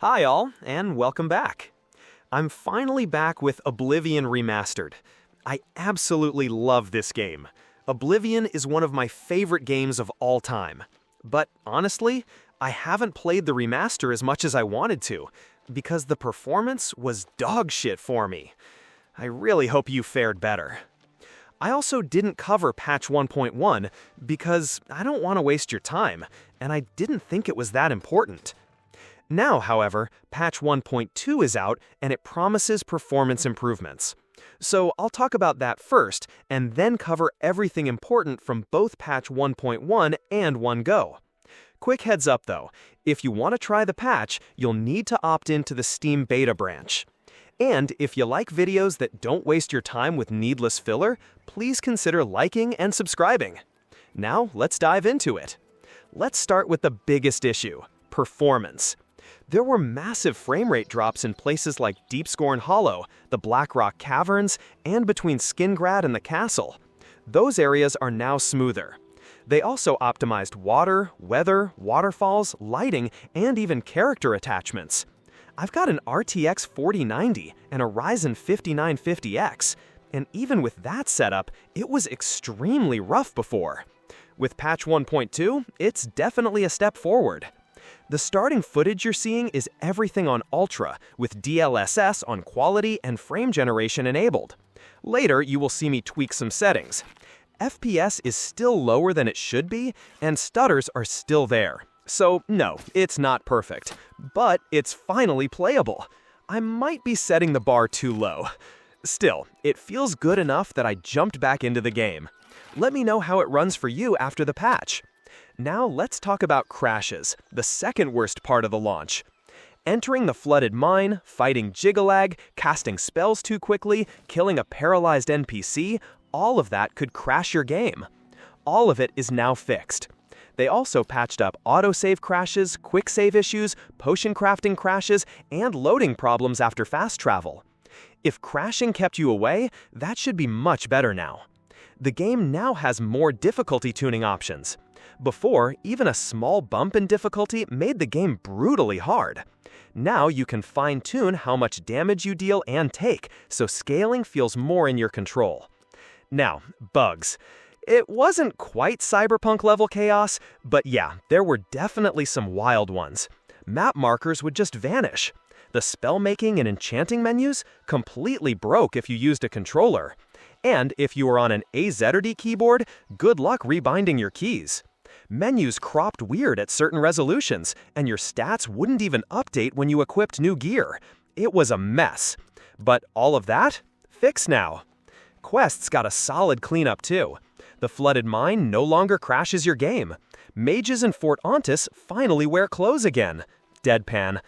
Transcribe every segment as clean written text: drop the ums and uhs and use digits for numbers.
Hi all, and welcome back. I'm finally back with Oblivion Remastered. I absolutely love this game. Oblivion is one of my favorite games of all time. But honestly, I haven't played the remaster as much as I wanted to, because the performance was dog shit for me. I really hope you fared better. I also didn't cover patch 1.1 because I don't want to waste your time, and I didn't think it was that important. Now, however, patch 1.2 is out and it promises performance improvements. So I'll talk about that first, and then cover everything important from both patch 1.1 and 1.0. Quick heads up though, if you want to try the patch, you'll need to opt into the Steam beta branch. And if you like videos that don't waste your time with needless filler, please consider liking and subscribing. Now, let's dive into it. Let's start with the biggest issue: performance. There were massive frame rate drops in places like Deepscorn Hollow, the Blackrock Caverns, and between Skingrad and the castle. Those areas are now smoother. They also optimized water, weather, waterfalls, lighting, and even character attachments. I've got an RTX 4090 and a Ryzen 5950X, and even with that setup, it was extremely rough before. With patch 1.2, it's definitely a step forward. The starting footage you're seeing is everything on Ultra, with DLSS on quality and frame generation enabled. Later, you will see me tweak some settings. FPS is still lower than it should be, and stutters are still there. So no, it's not perfect, but it's finally playable. I might be setting the bar too low. Still, it feels good enough that I jumped back into the game. Let me know how it runs for you after the patch. Now let's talk about crashes, the second worst part of the launch. Entering the flooded mine, fighting Jiggalag, casting spells too quickly, killing a paralyzed NPC, all of that could crash your game. All of it is now fixed. They also patched up autosave crashes, quick save issues, potion crafting crashes, and loading problems after fast travel. If crashing kept you away, that should be much better now. The game now has more difficulty tuning options. Before, even a small bump in difficulty made the game brutally hard. Now you can fine-tune how much damage you deal and take, so scaling feels more in your control. Now, bugs. It wasn't quite cyberpunk-level chaos, but yeah, there were definitely some wild ones. Map markers would just vanish. The spell-making and enchanting menus completely broke if you used a controller. And if you were on an AZ or D keyboard, good luck rebinding your keys. Menus cropped weird at certain resolutions, and your stats wouldn't even update when you equipped new gear. It was a mess. But all of that? Fixed now. Quests got a solid cleanup too. The flooded mine no longer crashes your game. Mages in Fort Ontis finally wear clothes again. Deadpan.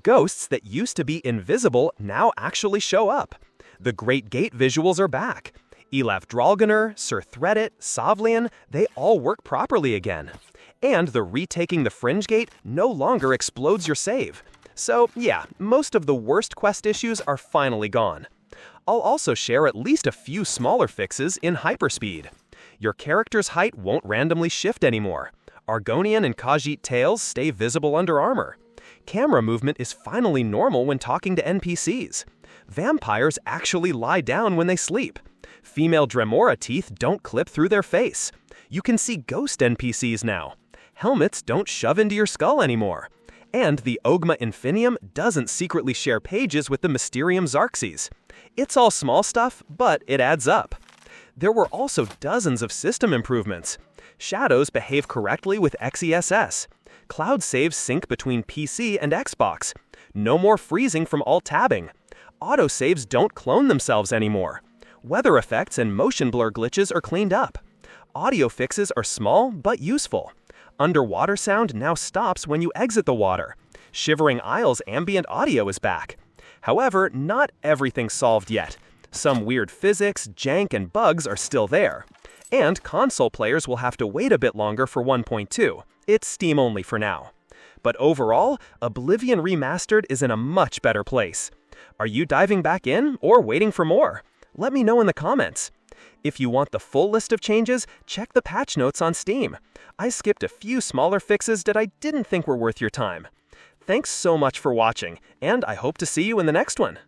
Ghosts that used to be invisible now actually show up. The Great Gate visuals are back. Elaf Dralganer, Sir Threadit, Sovlian, they all work properly again. And the retaking the Fringe Gate no longer explodes your save. So yeah, most of the worst quest issues are finally gone. I'll also share at least a few smaller fixes in hyperspeed. Your character's height won't randomly shift anymore. Argonian and Khajiit tails stay visible under armor. Camera movement is finally normal when talking to NPCs. Vampires actually lie down when they sleep. Female Dremora teeth don't clip through their face. You can see ghost NPCs now. Helmets don't shove into your skull anymore. And the Ogma Infinium doesn't secretly share pages with the Mysterium Xarxes. It's all small stuff, but it adds up. There were also dozens of system improvements. Shadows behave correctly with XeSS. Cloud saves sync between PC and Xbox. No more freezing from alt-tabbing. Autosaves don't clone themselves anymore. Weather effects and motion blur glitches are cleaned up. Audio fixes are small but useful. Underwater sound now stops when you exit the water. Shivering Isles ambient audio is back. However, not everything's solved yet. Some weird physics, jank, and bugs are still there. And console players will have to wait a bit longer for 1.2. It's Steam only for now. But overall, Oblivion Remastered is in a much better place. Are you diving back in or waiting for more? Let me know in the comments. If you want the full list of changes, check the patch notes on Steam. I skipped a few smaller fixes that I didn't think were worth your time. Thanks so much for watching, and I hope to see you in the next one.